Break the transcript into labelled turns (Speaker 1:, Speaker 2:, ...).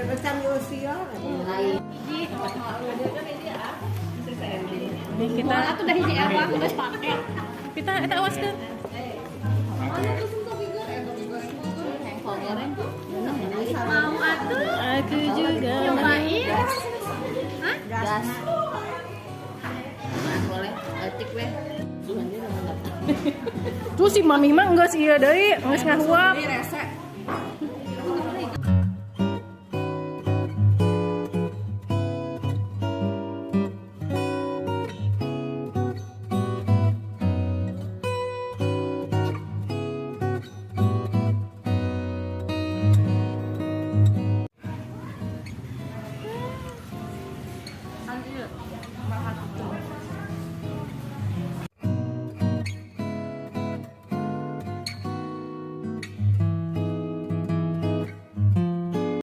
Speaker 1: Recam Yosia.
Speaker 2: Ini kita
Speaker 3: Aku udah hiji apa, aku udah pakai.
Speaker 2: kita eta awaskeun.
Speaker 3: Mau atuh
Speaker 2: Aku juga
Speaker 3: nyobain. Hah?
Speaker 1: Gas.
Speaker 3: Boleh, etik weh.
Speaker 2: Tuh si mami mah geus ieu deui, geus ngahuap.
Speaker 1: Ini resep.